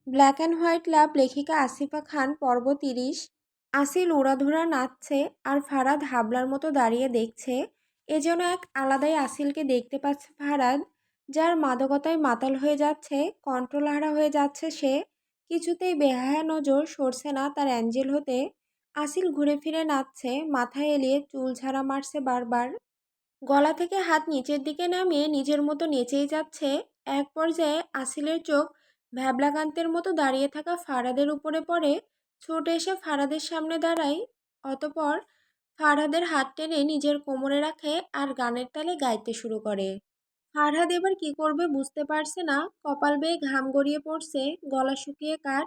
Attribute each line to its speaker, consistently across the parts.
Speaker 1: Black and white লাভ লেখিকা আসিফা খান পর্ব ৩০। আসিল উড়াধুরা নাচছে আর ফারাদ হাবলার মতো দাঁড়িয়ে দেখছে। এ যেন এক আলাদাই আসিলকে দেখতে পাচ্ছে ফারাদ, যার মাদকতায় মাতাল হয়ে যাচ্ছে, কন্ট্রোল হারা হয়ে যাচ্ছে সে। কিছুতেই বেহায়া নজর সরছে না তার অ্যাঞ্জেল হতে। আসিল ঘুরে ফিরে নাচছে, মাথায় এলিয়ে চুল ঝাড়া মারছে বারবার, গলা থেকে হাত নিচের দিকে নামিয়ে নিজের মতো নেচেই যাচ্ছে। এক পর্যায়ে আসিলের চোখ ভ্যাবলাকান্তের মতো দাঁড়িয়ে থাকা ফারাদের উপরে পড়ে, ছুটে এসে ফারাদের সামনে দাঁড়ায়। অতপর ফারহাদের হাত টেনে নিজের কোমরে রাখে আর গানের তালে গাইতে শুরু করে। ফারহাদ এবার কি করবে বুঝতে পারছে না, কপাল বেয়ে ঘাম গড়িয়ে পড়ছে, গলা শুকিয়ে কাঠ,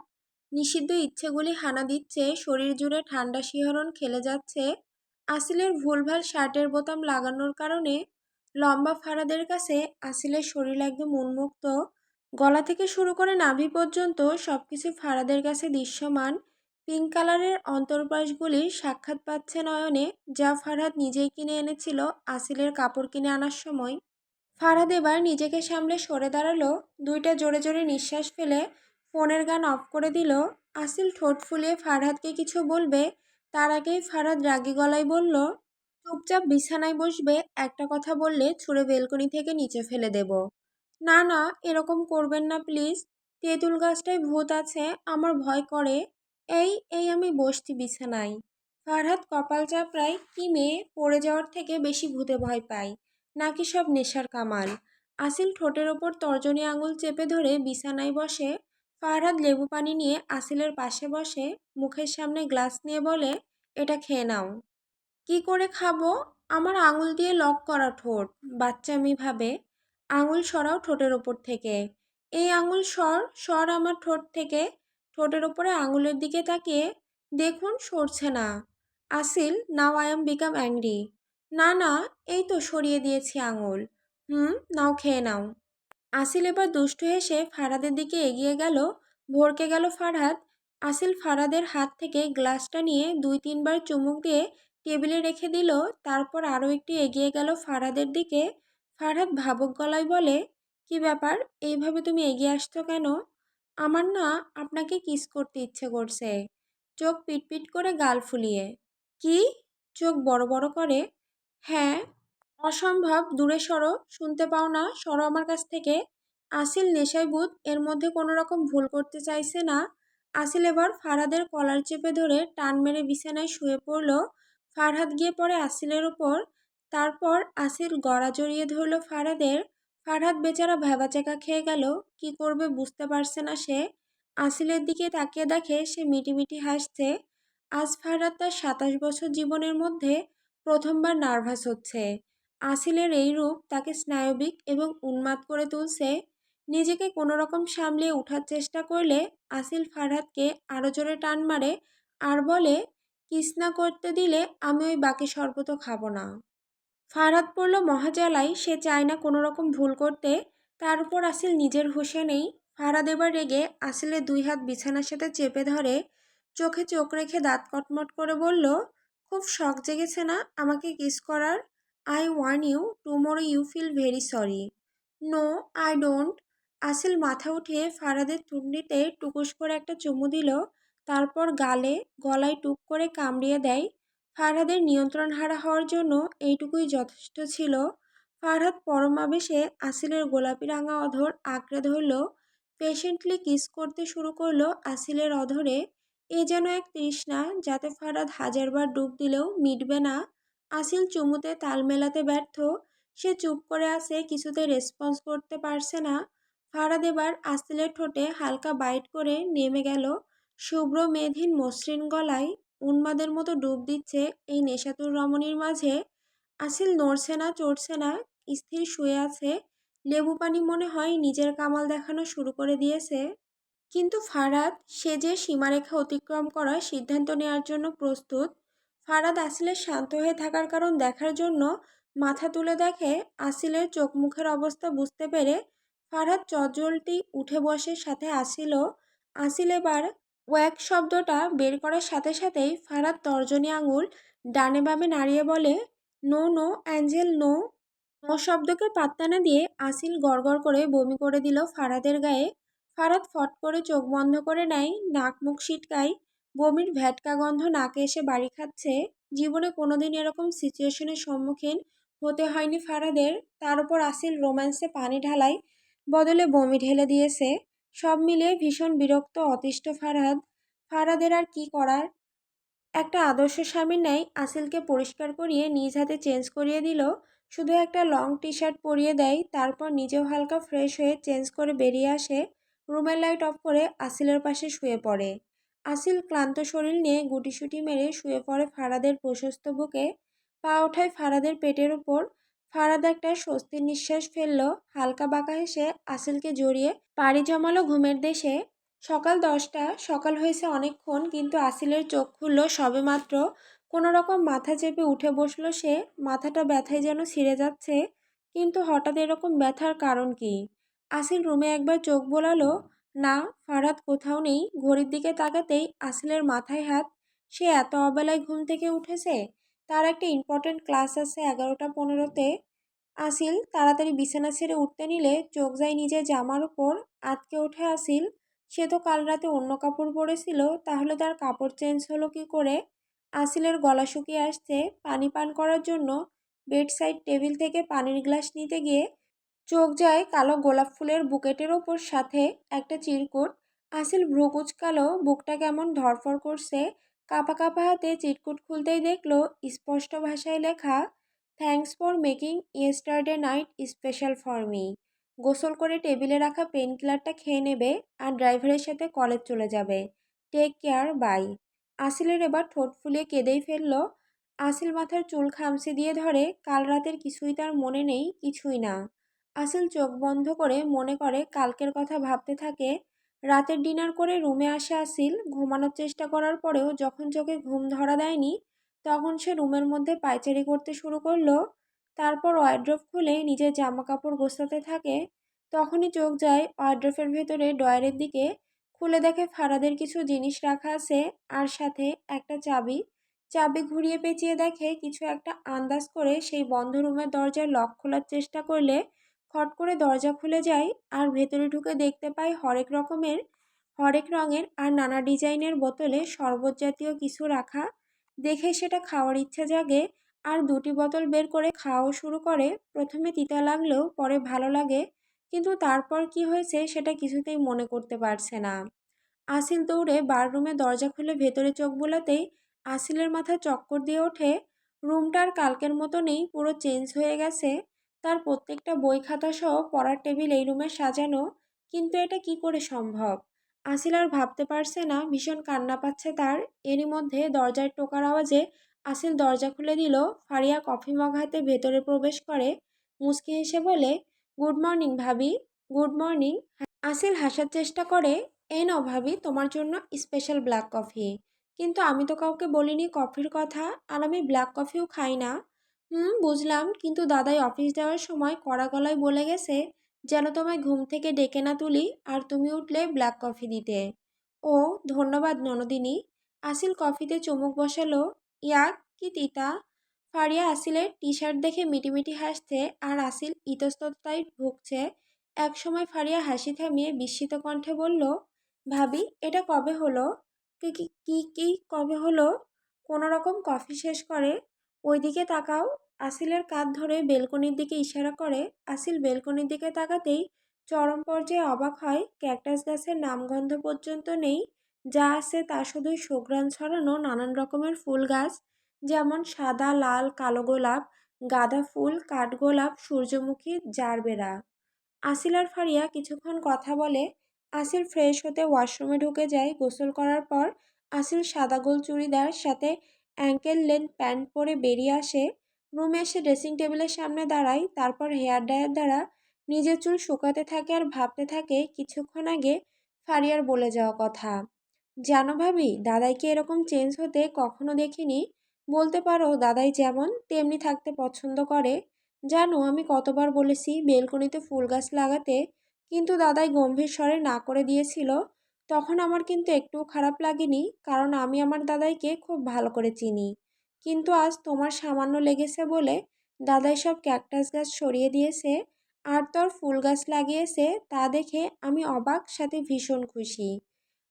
Speaker 1: নিষিদ্ধ ইচ্ছেগুলি হানা দিচ্ছে, শরীর জুড়ে ঠান্ডা শিহরণ খেলে যাচ্ছে। আসিলের ভুলভাল শার্টের বোতাম লাগানোর কারণে লম্বা ফারাদের কাছে আসিলের শরীর একদম উন্মুক্ত, গলা থেকে শুরু করে নাভি পর্যন্ত সবকিছু ফারাদের কাছে দৃশ্যমান। পিঙ্ক কালারের অন্তর্বাসগুলি সাক্ষাৎ পাচ্ছে নয়নে, যা ফারহাদ নিজেই কিনে এনেছিল আসিলের কাপড় কিনে আনার সময়। ফারহাদ এবার নিজেকে সামলে সরে দাঁড়ালো, দুইটা জোরে জোরে নিঃশ্বাস ফেলে ফোনের গান অফ করে দিল। আসিল ঠোঁট ফুলিয়ে ফারহাদকে কিছু বলবে, তার আগেই ফারহাদ রাগী গলায় বলল, চুপচাপ বিছানায় বসবে, একটা কথা বললে ছুঁড়ে বেলকনি থেকে নিচে ফেলে দেব। না না, এরকম করবেন না প্লিজ, তেঁতুল গাছটায় ভূত আছে, আমার ভয় করে। এই এই আমি বসছি বিছানায়। ফারহাদ কপাল চাপড়ায়, কি মেয়ে, পড়ে যাওয়ার থেকে বেশি ভূতে ভয় পায় নাকি সব নেশার কামাল। আসিল ঠোঁটের ওপর তর্জনী আঙুল চেপে ধরে বিছানায় বসে। ফারহাদ লেবু পানি নিয়ে আসিলের পাশে বসে, মুখের সামনে গ্লাস নিয়ে বলে, এটা খেয়ে নাও। কি করে খাবো? আমার আঙুল দিয়ে লক করা ঠোঁট, বাচ্চামি ভাবে। আঙুল সরাও ঠোঁটের ওপর থেকে। এই আঙুল সর সর আমার ঠোঁট থেকে। ঠোঁটের ওপরে আঙুলের দিকে তাকিয়ে দেখুন সরছে না। আসিল, now I am become angry. না না, এই তো সরিয়ে দিয়েছি আঙুল। নাও খেয়ে নাও। আসিল এবার দুষ্টু হেসে ফারহাদের দিকে এগিয়ে গেল। ভড়কে গেল ফারহাদ। আসিল ফারহাদের হাত থেকে গ্লাসটা নিয়ে দুই তিনবার চুমুক দিয়ে টেবিলে রেখে দিল, তারপর আরও একটু এগিয়ে গেল ফারহাদের দিকে। ফারহাদ ভাবুক গলায় বলে, কি ব্যাপার, এইভাবে তুমি এগিয়ে আসছো কেন? আমার না আপনাকে কিস করতে ইচ্ছে করছে। চোখ পিটপিট করে গাল ফুলিয়ে। কি? চোখ বড় বড় করে। হ্যাঁ। অসম্ভব, দূরে সরো, শুনতে পাও না, সরো আমার কাছ থেকে। আসিল নেশায় বুধ এর মধ্যে কোনো রকম ভুল করতে চাইছে না। আসিল এবার ফারহাদের কলার চেপে ধরে টান মেরে বিছানায় শুয়ে পড়ল। ফারহাদ গিয়ে পড়ে আসিলের ওপর। তারপর আসিল গড়া জড়িয়ে ধরল ফারহাদের। ফারহাদ বেচারা ভ্যাবাচ্যাকা খেয়ে গেল, কি করবে বুঝতে পারছে না সে। আসিলের দিকে তাকিয়ে দেখে সে মিটিমিটি হাসছে। আজ ফারহাদ তার ২৭ বছর জীবনের মধ্যে প্রথমবার নার্ভাস হচ্ছে। আসিলের এই রূপ তাকে স্নায়বিক এবং উন্মাদ করে তুলছে। নিজেকে কোনো রকম সামলিয়ে ওঠার চেষ্টা করলে আসিল ফারহাদকে আরও জোরে টান মারে আর বলে, কিস না করতে দিলে আমি ওই বাকি শরবতও খাবো না। ফারহাদ পড়ল মহাজালায়, সে চায় না কোনো রকম ভুল করতে, তার উপর আসিল নিজের হুঁশে নেই। ফারহাদ এবার রেগে আসিলের দুই হাত বিছানার সাথে চেপে ধরে, চোখে চোখ রেখে দাঁত কটমট করে বলল, খুব শখ জেগেছে না আমাকে কিস করার? I warn you, tomorrow you feel very sorry. No, I don't. Asil মাথা উঠিয়ে ফারহাদের থুতনিতে টুকুস করে একটা চুমু দিল, তারপর গালে গলায় টুক করে কামড়িয়ে দেয়। ফারহাদের নিয়ন্ত্রণ হারা হওয়ার জন্য এইটুকুই যথেষ্ট ছিল। ফারহাদ পরম আবেশে আসিলের গোলাপি রাঙা অধর আঁকড়ে ধরল, পেশেন্টলি কিস করতে শুরু করলো আসিলের অধরে। এ যেন এক তৃষ্ণা যাতে ফারহাদ হাজারবার ডুব দিলেও মিটবে না। আসিল চুমুতে তাল মেলাতে ব্যর্থ, সে চুপ করে আছে, কিছুতে রেসপন্স করতে পারছে না। ফারহাদ এবার আসিলের ঠোঁটে হালকা বাইট করে নেমে গেল। শুভ্র মেধহীন মসৃণ গলায় উন্মাদের মতো ডুব দিচ্ছে এই নেশাতুর রমণীর মাঝে। আসিল নড়ছে না, চড়ছে না, স্থির শুয়ে আছে। লেবু পানি মনে হয় নিজের কামাল দেখানো শুরু করে দিয়েছে। কিন্তু ফারহাদ, সে যে সীমারেখা অতিক্রম করার সিদ্ধান্ত নেওয়ার জন্য প্রস্তুত। ফারহাদ আসিলের শান্ত হয়ে থাকার কারণ দেখার জন্য মাথা তুলে দেখে। আসিলের চোখ মুখের অবস্থা বুঝতে পেরে ফারহাদ চটজলটি উঠে বসে, সাথে আসিলও। আসিল এবার ওয়াক শব্দটা বের করার সাথে সাথেই ফারহাদ তর্জনী আঙুল ডানে বামে নাড়িয়ে বলে, no no angel no. No শব্দকে পাত্তা না দিয়ে আসিল গড়গড় করে বমি করে দিল ফারহাদের গায়ে। ফারাদ ফট করে চোখ বন্ধ করে নেয়, নাক মুখ সিটকায়, বমির ভ্যাটকা গন্ধ নাকে এসে বাড়ি খাচ্ছে। জীবনে কোনোদিন এরকম সিচুয়েশনের সম্মুখীন হতে হয়নি ফারাদের। তার উপর আসিল রোম্যান্সে পানি ঢালাই বদলে বমি ঢেলে দিয়েছে। সব মিলিয়ে ভীষণ বিরক্ত অতিষ্ঠ ফারাদ। ফারাদের আর কি করার। একটা আদর্শ স্বামীর ন্যায় আসিলকে পরিষ্কার করিয়ে নিজ হাতে চেঞ্জ করিয়ে দিল। শুধু একটা লং টি শার্ট পরিয়ে দেয়, তারপর নিজেও হালকা ফ্রেশ হয়ে চেঞ্জ করে বেরিয়ে আসে। রুমের লাইট অফ করে আসিলের পাশে শুয়ে পড়ে। আসিল ক্লান্ত শরীর নিয়ে গুটিসুটি মেরে শুয়ে পড়ে ফারাদের প্রশস্ত বুকে। পা ওঠায় ফারাদের পেটের উপর। ফারাদ একটা স্বস্তির নিঃশ্বাস ফেলল, হালকা বাঁকা হেসে আসিলকে জড়িয়ে পাড়ি জমালো ঘুমের দেশে। সকাল 10টা, সকাল হয়েছে অনেকক্ষণ, কিন্তু আসিলের চোখ খুলল সবেমাত্র। কোনো রকম মাথা চেপে উঠে বসলো সে। মাথাটা ব্যথায় যেন ছিঁড়ে যাচ্ছে। কিন্তু হঠাৎ এরকম ব্যথার কারণ কি? আসিল রুমে একবার চোখ বোলালো। না, ফারহাদ কোথাও নেই। ঘড়ির দিকে তাকাতেই আসিলের মাথায় হাত। সে এত অবেলায় ঘুম থেকে উঠেছে। তার একটা ইম্পর্ট্যান্ট ক্লাস আছে 11টা 15-তে। আসিল তাড়াতাড়ি বিছানা ছেড়ে উঠতে নিলে চোখ যায় নিজের জামার উপর। আঁতকে ওঠে আসিল। সে তো কাল রাতে অন্য কাপড় পরেছিল, তাহলে তার কাপড় চেঞ্জ হলো কি করে? আসিলের গলা শুকিয়ে আসছে। পানি পান করার জন্য বেড সাইড টেবিল থেকে পানির গ্লাস নিতে গিয়ে চোখ যায় কালো গোলাপ ফুলের বুকেটের ওপর, সাথে একটা চিরকুট। আসিল ভ্রু কুচকালো, বুকটা কেমন ধড়ফড় করছে। কাঁপা কাঁপা হাতে চিরকুট খুলতেই দেখলো স্পষ্ট ভাষায় লেখা, thanks for making yesterday night special for me. গোসল করে টেবিলে রাখা পেন কিলারটা খেয়ে নেবে আর ড্রাইভারের সাথে কলেজ চলে যাবে। Take care, by. আসিলের এবার ঠোঁট ফুলিয়ে কেঁদেই ফেলল। আসিল মাথার চুল খামচে দিয়ে ধরে। কাল রাতের কিছুই তার মনে নেই, কিছুই না। আসিল চোখ বন্ধ করে মনে করে কালকের কথা ভাবতে থাকে। রাতের ডিনার করে রুমে আসে আসিল। ঘুমানোর চেষ্টা করার পরেও যখন চোখে ঘুম ধরা দেয়নি, তখন সে রুমের মধ্যে পায়চারি করতে শুরু করলো। তারপর ওয়ার্ড্রোব খুলে নিজের জামা কাপড় গোছাতে থাকে। তখনই চোখ যায় ওয়ার্ড্রোবের ভেতরে ড্রয়ারের দিকে। খুলে দেখে ফারাদের কিছু জিনিস রাখা আছে, আর সাথে একটা চাবি। চাবি ঘুরিয়ে পেঁচিয়ে দেখে কিছু একটা। আন্দাজ করে সেই বন্ধ রুমের দরজার লক খোলার চেষ্টা করলে খট করে দরজা খুলে যায়। আর ভেতরে ঢুকে দেখতে পায় হরেক রঙের আর নানা ডিজাইনের বোতলে শরবত জাতীয় কিছু রাখা। দেখে সেটা খাওয়ার ইচ্ছে জাগে। আর দুটি বোতল বের করে খাওয়াও শুরু করে। প্রথমে তিতা লাগলেও পরে ভালো লাগে, কিন্তু তারপর কি হয়েছে সেটা কিছুতেই মনে করতে পারছে না। আসিল দৌড়ে বাররুমে দরজা খুলে ভেতরে চোখ বোলাতেই আসিলের মাথা চক্কর দিয়ে ওঠে। রুমটার কালকের মতো নেই, পুরো চেঞ্জ হয়ে গেছে। তার প্রত্যেকটা বই খাতা সহ পড়ার টেবিল এই রুমে সাজানো। কিন্তু এটা কি করে সম্ভব? আসিল আর ভাবতে পারছে না। ভীষণ কান্না পাচ্ছে তার। এরই মধ্যে দরজায় টোকার আওয়াজে আসিল দরজা খুলে দিল। ফারিয়া কফি মগ হাতে ভেতরে প্রবেশ করে। মুচকি হেসে বলে, গুড মর্নিং ভাবি। Good morning. আসিল হাসার চেষ্টা করে। এই নাও ভাবি, তোমার জন্য স্পেশাল ব্ল্যাক কফি। কিন্তু আমি তো কাউকে বলিনি কফির কথা, আর আমি ব্ল্যাক কফিও খাই না। বুঝলাম, কিন্তু দাদাই অফিস যাওয়ার সময় কড়া গলায় বলে গেছে যেন তোমায় ঘুম থেকে ডেকে না তুলি, আর তুমি উঠলে ব্ল্যাক কফি দিতে। ও, ধন্যবাদ ননদিনী। আসিল কফিতে চুমুক বসালো। ইয়াক, কি তিতা। ফারিয়া আসিলের টি শার্ট দেখে মিটিমিটি হাসছে, আর আসিল ইতস্ততায় ভুগছে। এক সময় ফারিয়া হাসি থামিয়ে বিস্মিত কণ্ঠে বলল, ভাবি এটা কবে হলো? কি কি কি কি কবে হলো? কোনো রকম কফি শেষ করে ওইদিকে তাকাও। আসিলের কাঁধ ধরে বেলকনির দিকে ইশারা করে। আসিল বেলকনির দিকে তাকাতেই চরম পর্যায়ে অবাক হয়। ক্যাকটাস গাছের নামগন্ধ পর্যন্ত নেই। যা আছে তা শুধুই সুঘ্রাণ ছড়ানো নানান রকমের ফুল গাছ, যেমন সাদা, লাল, কালো গোলাপ, গাঁদা ফুল, কাঠগোলাপ, সূর্যমুখী, জারবেরা। আসিল আর ফারিয়া কিছুক্ষণ কথা বলে। আসিল ফ্রেশ হতে ওয়াশরুমে ঢুকে যায়। গোসল করার পর আসিল সাদা গোল চুড়িদার সাথে অ্যাঙ্কেল লেন্থ প্যান্ট পরে বেরিয়ে আসে। রুমে এসে ড্রেসিং টেবিলের সামনে দাঁড়ায়। তারপর হেয়ার ড্রায়ার দ্বারা নিজের চুল শুকাতে থাকে আর ভাবতে থাকে কিছুক্ষণ আগে ফারিয়ার বলে যাওয়া কথা। জানো ভাবি, দাদাইকে এরকম চেঞ্জ হতে কখনো দেখিনি। বলতে পারো দাদাই যেমন তেমনি থাকতে পছন্দ করে। জানো, আমি কতবার বলেছি বেলকনিতে ফুল গাছ লাগাতে, কিন্তু দাদাই গম্ভীর স্বরে না করে দিয়েছিল। তখন আমার কিন্তু একটুও খারাপ লাগেনি, কারণ আমি আমার দাদাইকে খুব ভালো করে চিনি। কিন্তু আজ তোমার সামান্য লেগেছে বলে দাদাই সব ক্যাকটাস গাছ সরিয়ে দিয়েছে। আর তোর ফুল গাছ লাগিয়েছে তা দেখে আমি অবাক সাথে ভীষণ খুশি।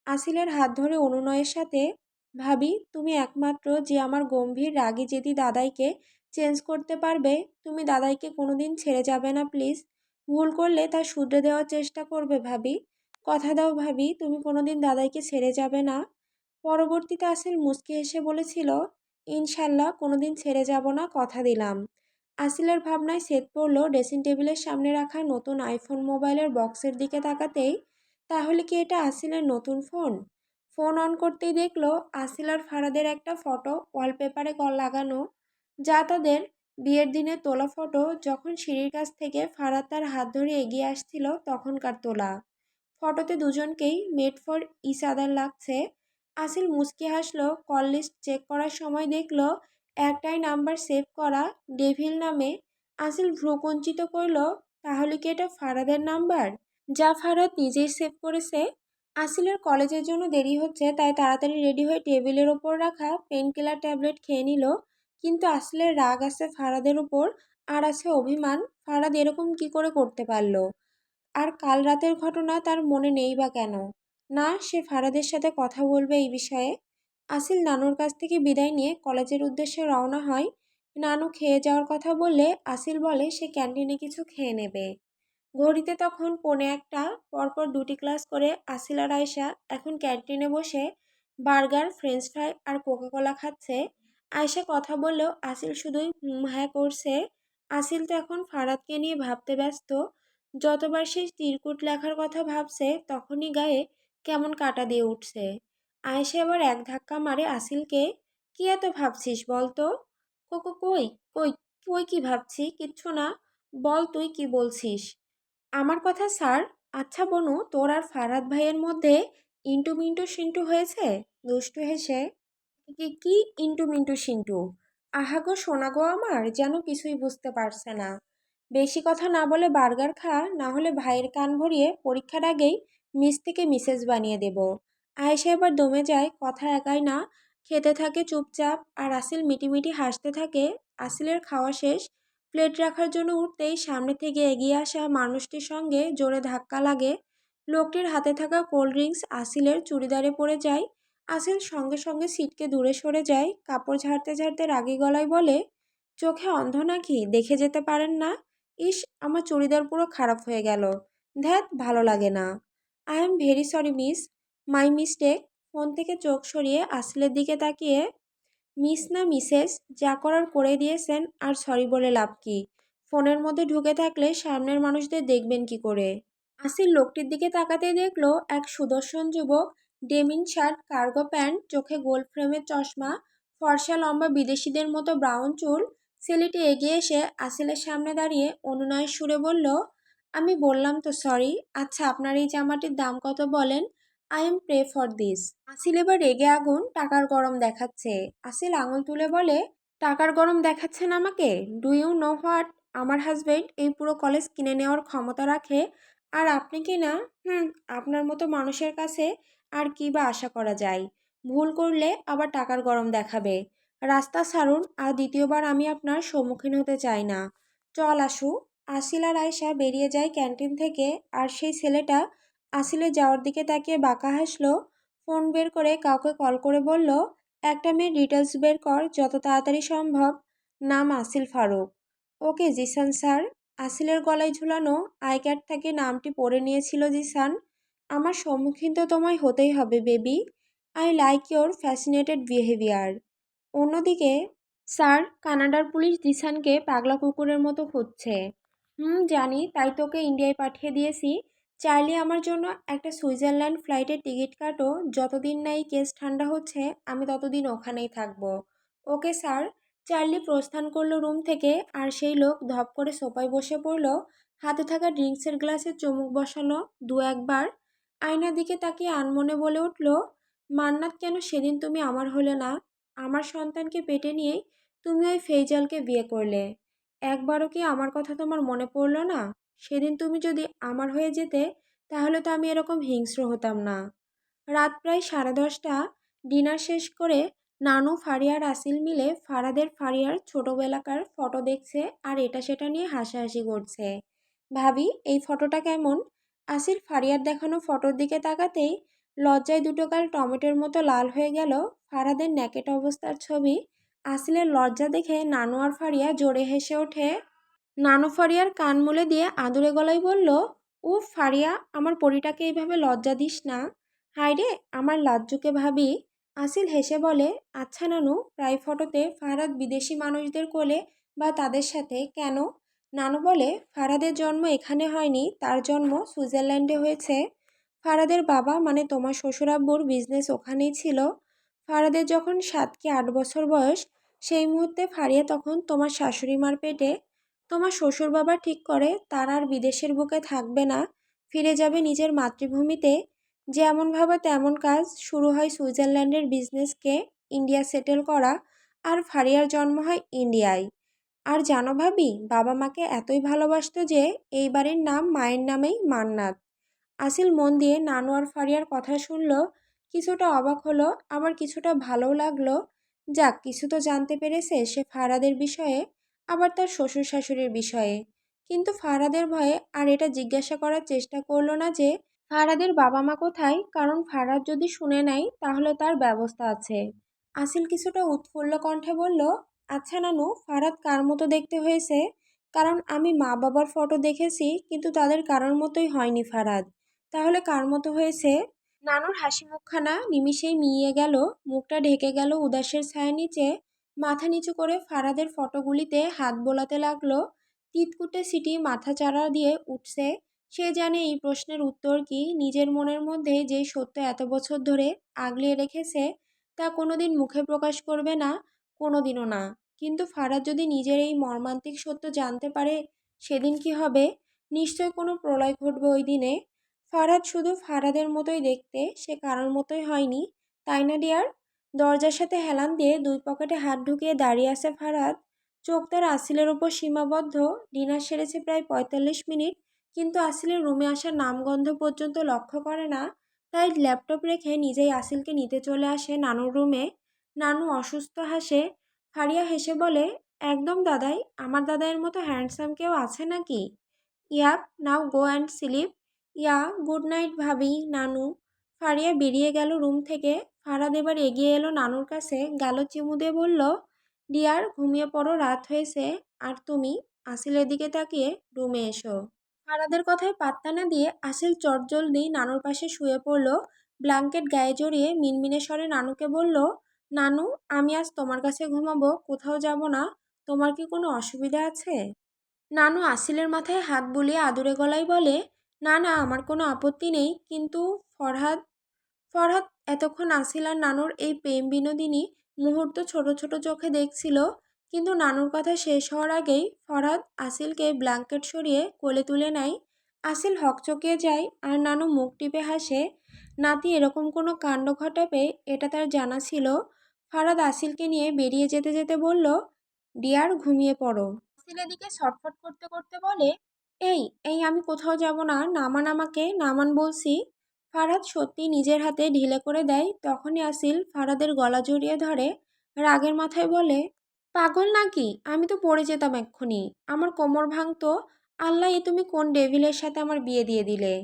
Speaker 1: আসিলের হাত ধরে অনুনয়ের সাথে, ভাবি তুমি একমাত্র যে আমার গম্ভীর রাগী জেদি দাদাইকে চেঞ্জ করতে পারবে। তুমি দাদাইকে কোনোদিন ছেড়ে যাবে না প্লিজ। ভুল করলে তা শুধরে দেওয়ার চেষ্টা করবে ভাবি। কথা দাও ভাবি তুমি কোনোদিন দাদাইকে ছেড়ে যাবে না। পরবর্তীতে আসিল মুচকি হেসে বলেছিল, ইনশাল্লাহ কোনোদিন ছেড়ে যাব না, কথা দিলাম। আসিলের ভাবনায় সেট পড়ল ড্রেসিং টেবিলের সামনে রাখা নতুন আইফোন মোবাইলের বক্সের দিকে তাকাতেই, তাহলে কি এটা আসিলের নতুন ফোন? ফোন অন করতেই দেখলো আসিল আর ফারাদের একটা ফটো ওয়ালপেপারে লাগানো, যা তাদের বিয়ের দিনে তোলা ফটো, যখন সিঁড়ির কাছ থেকে ফারাদ তার হাত ধরে এগিয়ে আসছিল তখনকার তোলা। ফটোতে দুজনকেই মেড ফর ইচ আদার লাগছে। আসিল মুচকি হাসলো। কল লিস্ট চেক করার সময় দেখলো একটাই নাম্বার সেভ করা, ডেভিল নামে। আসিল ভ্রুকুঞ্চিত করল, তাহলে কি এটা ফারাদের নাম্বার, যা ফারাদ নিজেই সেভ করেছে? আসিলের কলেজের জন্য দেরি হচ্ছে, তাই তাড়াতাড়ি রেডি হয়ে টেবিলের ওপর রাখা পেনকিলার ট্যাবলেট খেয়ে নিল। কিন্তু আসিলের রাগ আছে ফারাদের উপর, আর আছে অভিমান। ফারাদ এরকম কি করে করতে পারলো? আর কাল রাতের ঘটনা তার মনে নেই বা কেন? না, সে ফারাদের সাথে কথা বলবে এই বিষয়ে। আসিল নানুর কাছ থেকে বিদায় নিয়ে কলেজের উদ্দেশ্যে রওনা হয়। নানু খেয়ে যাওয়ার কথা বললে আসিল বলে সে ক্যান্টিনে কিছু খেয়ে নেবে। ঘড়িতে তখন পৌনে একটা। পরপর দুটি ক্লাস করে আসিল আর আয়শা এখন ক্যান্টিনে বসে বার্গার, ফ্রেঞ্চ ফ্রাই আর কোকাকোলা খাচ্ছে। আয়শা কথা বললেও আসিল শুধুই হুম হ্যাঁ করছে। আসিল তো এখন ফারাদকে নিয়ে ভাবতে ব্যস্ত। যতবার সে তিরকুট লেখার কথা ভাবছে তখনই গায়ে কেমন কাটা দিয়ে উঠছে। আয়েশা এবার এক ধাক্কা মারে আসিলকে। কি এত ভাবছিস বল তো? কোকো কই, কই, কই কি ভাবছি? কিচ্ছু না। বল তুই কি বলছিস? আমার কথা স্যার। আচ্ছা বনু, তোর আর ফারাদ ভাইয়ের মধ্যে ইন্টু মিন্টু সিন্টু হয়েছে? দুষ্টু হেসে, কি কি ইন্টু মিন্টু সিন্টু? আহা গো শোনা গো আমার, যেন কিছুই বুঝতে পারছে না। বেশি কথা না বলে বার্গার খা, না হলে ভাইয়ের কান ভরিয়ে পরীক্ষার আগেই মিস থেকে মিসেস বানিয়ে দেব। আয়েশা এবার দমে যায়, কথা একাই না, খেতে থাকে চুপচাপ। আর আসিল মিটিমিটি হাসতে থাকে। আসিলের খাওয়া শেষ। প্লেট রাখার জন্য উঠতেই সামনে থেকে এগিয়ে আসা মানুষটির সঙ্গে জোরে ধাক্কা লাগে। লোকটির হাতে থাকা কোল্ড ড্রিঙ্কস আসিলের চুড়িদারে পড়ে যায়। আসিল সঙ্গে সঙ্গে সিটকে দূরে সরে যায়। কাপড় ঝাড়তে ঝাড়তে রাগী গলায় বলে, চোখে অন্ধ নাকি, দেখে যেতে পারেন না? ইস, আমার চুড়িদার পুরো খারাপ হয়ে গেল। ধ্যাত, ভালো লাগে না। I am very sorry miss, my mistake. Phone থেকে চোখ সরিয়ে আসিলের দিকে তাকিয়ে, মিস না মিসেস, যা করার করে দিয়েছেন, আর সরি বলে লাভ কি? ফোনের মধ্যে ঢুকে থাকলে সামনের মানুষদের দেখবেন কি করে? আসিল লোকটির দিকে তাকাতেই দেখলো এক সুদর্শন যুবক, ডেমিন শার্ট, কার্গো প্যান্ট, চোখে গোল ফ্রেমের চশমা, ফর্সা লম্বা বিদেশিদের মতো ব্রাউন চুল। ছেলেটি এগিয়ে এসে আসিলের সামনে দাঁড়িয়ে অনুনয়ের সুরে বলল, আমি বললাম তো সরি। আচ্ছা আপনার এই জামাটির দাম কত বলেন? I am pay for this. আসিল এবার রেগে আগুন, টাকার গরম দেখাচ্ছে। আসিল আঙুল তুলে বলে, টাকার গরম দেখাচ্ছেন আমাকে? Do you know what? আমার হাজবেন্ড এই পুরো কলেজ কিনে নেওয়ার ক্ষমতা রাখে, আর আপনি কি না? আপনার মতো মানুষের কাছে আর কি বা আশা করা যায়? ভুল করলে আবার টাকার গরম দেখাবে। রাস্তা ছাড়ুন, আর দ্বিতীয়বার আমি আপনার সম্মুখীন হতে চাই না। চল আসু। আসিল আর আয়শা বেরিয়ে যায় ক্যান্টিন থেকে। আর সেই ছেলেটা আসিলে যাওয়ার দিকে তাকিয়ে বাঁকা হাসলো। ফোন বের করে কাউকে কল করে বলল, একটা মেয়ের ডিটেলস বের কর যত তাড়াতাড়ি সম্ভব। নাম আসিল ফারুক। ওকে জিসান স্যার। আসিলের গলায় ঝুলানো আই কার্ড থেকে নামটি পড়ে নিয়েছিল জিসান। আমার সম্মুখীন তো তোমায় হতেই হবে baby. I like your fascinated behaviour. অন্যদিকে, স্যার, কানাডার পুলিশ জিসানকে পাগলা কুকুরের মতো খুঁজছে। জানি, তাই তোকে ইন্ডিয়ায় পাঠিয়ে দিয়েছি। চার্লি, আমার জন্য একটা সুইজারল্যান্ড ফ্লাইটের টিকিট কাটো। যতদিন না এই কেস ঠান্ডা হচ্ছে আমি ততদিন ওখানেই থাকবো। Okay sir. চার্লি প্রস্থান করলো রুম থেকে। আর সেই লোক ধপ করে সোফায় বসে পড়ল। হাতে থাকা ড্রিঙ্কসের গ্লাসে চুমুক বসানো দু একবার। আয়নার দিকে তাকিয়ে আনমনে বলে উঠল, মান্নাত, কেন সেদিন তুমি আমার হলে না? আমার সন্তানকে পেটে নিয়েই তুমি ওই ফেইজালকে বিয়ে করলে। একবারও কি আমার কথা তোমার মনে পড়ল না? সেদিন তুমি যদি আমার হয়ে যেতে, তাহলে তো আমি এরকম হিংস্র হতাম না। রাত প্রায় 10:30। ডিনার শেষ করে নানু, ফারিয়া আর আসিল মিলে ফারাদের ফারিয়ার ছোটবেলাকার ফটো দেখছে আর এটা সেটা নিয়ে হাসাহাসি করছে। ভাবি এই ফটোটা কেমন? আসিল ফারিয়ার দেখানো ফটোর দিকে তাকাতেই লজ্জায় দুটো গাল টমেটোর মতো লাল হয়ে গেল। ফারাদের ন্যাকেট অবস্থার ছবি। আসিলের লজ্জা দেখে নানু আর ফারিয়া জোরে হেসে ওঠে। নানু ফারিয়ার কান মুলে দিয়ে আদুরে গলায় বলল, উফ ফারিয়া, আমার পরিটাকে এইভাবে লজ্জা দিস না। হায়রে আমার লাজ্জুকে ভাবি। আসিল হেসে বলে, আচ্ছা নানু, প্রায় ফটোতে ফারাদ বিদেশি মানুষদের কোলে বা তাদের সাথে কেন? নানু বলে, ফারাদের জন্ম এখানে হয়নি, তার জন্ম সুইজারল্যান্ডে হয়েছে। ফারাদের বাবা মানে তোমার শ্বশুর আব্বুর বিজনেস ওখানেই ছিল। ফারাদের যখন 7 কি 8 বছর বয়স, সেই মুহূর্তে ফারিয়া তখন তোমার শাশুড়ি মার পেটে। তোমার শ্বশুর বাবা ঠিক করে তার আর বিদেশের বুকে থাকবে না, ফিরে যাবে নিজের মাতৃভূমিতে। যেমন ভাবা তেমন কাজ, শুরু হয় সুইজারল্যান্ডের বিজনেসকে ইন্ডিয়া সেটেল করা। আর ফারিয়ার জন্ম হয় ইন্ডিয়ায়। আর জানো ভাবি, বাবা মাকে এতই ভালোবাসতো যে এই বাড়ির নাম মায়ের নামেই মান্নাত। আসিল মন দিয়ে নানু আর ফারিয়ার কথা শুনল। কিছুটা অবাক হলো, আবার কিছুটা ভালোও লাগলো। যাক, কিছু তো জানতে পেরেছে সে ফারাদের বিষয়ে, আবার তার শ্বশুর শাশুড়ির বিষয়ে। কিন্তু ফারাদের ভয়ে আর এটা জিজ্ঞাসা করার চেষ্টা করলো না যে ফারাদের বাবা মা কোথায়, কারণ ফারাদ যদি শুনে নেয় তাহলে তার ব্যবস্থা আছে। আসিল কিছুটা উৎফুল্ল কণ্ঠে বলল, আচ্ছা নানু, ফারাদ কার মতো দেখতে হয়েছে? কারণ আমি মা বাবার ফটো দেখেছি, কিন্তু তাদের কারোর মতোই হয়নি ফারাদ। তাহলে কার মতো হয়েছে? নানুর হাসি মুখখানা নিমিষেই মিইয়ে গেল। মুখটা ঢেকে গেল উদাসের ছায়া নিচে। মাথা নিচু করে ফারাদের ফটোগুলিতে হাত বোলাতে লাগলো। তিতকুটে সিটি মাথা চাড়া দিয়ে উঠছে। সে জানে এই প্রশ্নের উত্তর কি। নিজের মনের মধ্যে যে সত্য এত বছর ধরে আগলিয়ে রেখেছে তা কোনোদিন মুখে প্রকাশ করবে না, কোনোদিনও না। কিন্তু ফারাদ যদি নিজের এই মর্মান্তিক সত্য জানতে পারে, সেদিন কি হবে? নিশ্চয় কোনো প্রলয় ঘটবে ওই দিনে। ফারাদ শুধু ফারাদের মতোই দেখতে, সে কারোর মতোই হয়নি, তাই না ডিয়ার? দরজার সাথে হেলান দিয়ে দুই পকেটে হাত ঢুকিয়ে দাঁড়িয়ে আছে ফারাদ। চোখ তার আসিলের ওপর সীমাবদ্ধ। ডিনার সেরেছে প্রায় 45 মিনিট, কিন্তু আসিলের রুমে আসার নামগন্ধ পর্যন্ত লক্ষ্য করে না। তাই ল্যাপটপ রেখে নিজেই আসিলকে নিতে চলে আসে নানুর রুমে। নানু অসুস্থ হাসে। ফারিয়া হেসে বলে, একদম দাদাই, আমার দাদাইয়ের মতো হ্যান্ডসাম কেউ আছে নাকি? Yup, now go and sleep. Yeah, good night ভাবি, নানু। ফারিয়া বেরিয়ে গেল রুম থেকে। ফারাদ এবার এগিয়ে এলো নানুর কাছে, গাল চিমু দিয়ে বলল, ডিয়ার ঘুমিয়ে পড়ো, রাত হয়েছে। আর তুমি, আসিলের দিকে তাকিয়ে, রুমে এসো। ফারাদের কথায় পাত্তা না দিয়ে আসিল চটজলদি নানুর পাশে শুয়ে পড়ল। ব্ল্যাঙ্কেট গায়ে জড়িয়ে মিনমিনে স্বরে নানুকে বলল, নানু, আমি আজ তোমার কাছে ঘুমাবো, কোথাও যাব না। তোমার কি কোনো অসুবিধা আছে? নানু আসিলের মাথায় হাত বুলিয়ে আদুরে গলায় বলে, না না, আমার কোনো আপত্তি নেই, কিন্তু ফরহাদ। ফরহাদ এতক্ষণ আসিল আর নানুর এই প্রেম বিনোদিনী মুহূর্ত ছোট ছোট চোখে দেখছিল। কিন্তু নানুর কথা শেষ হওয়ার আগেই ফরহাদ আসিলকে ব্ল্যাঙ্কেট সরিয়ে কোলে তুলে নেয়। আসিল হকচকিয়ে যায় আর নানু মুখ টিপে হাসে। নাতি এরকম কোনো কাণ্ড ঘটাবে এটা তার জানা ছিল। ফরহাদ আসিলকে নিয়ে বেরিয়ে যেতে যেতে বলল, ডিয়ার ঘুমিয়ে পড়ো। আসিল এদিকে ছটফট করতে করতে বলে, এই এই আমি কোথাও যাব না, নামান আমাকে, নামান বলছি। ফারহাদ সত্যি নিজের হাতে ঢিলে করে দেয়। তখনই আসিল ফারহাদের গলা জড়িয়ে ধরে, রাগের মাথায় বলে, পাগল নাকি? আমি তো পড়ে যেতাম এক্ষুনি, আমার কোমর ভাঙতো। আল্লাহ, এ তুমি কোন ডেভিলের সাথে আমার বিয়ে দিয়ে দিলে?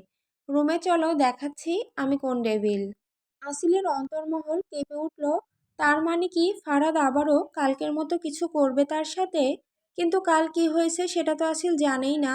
Speaker 1: রুমে চলো, দেখাচ্ছি আমি কোন ডেভিল। আসিলের অন্তর্মহল কেঁপে উঠল। তার মানে কি ফারহাদ আবারও কালকের মতো কিছু করবে তার সাথে? কিন্তু কাল কি হয়েছে সেটা তো আসিল জানেই না।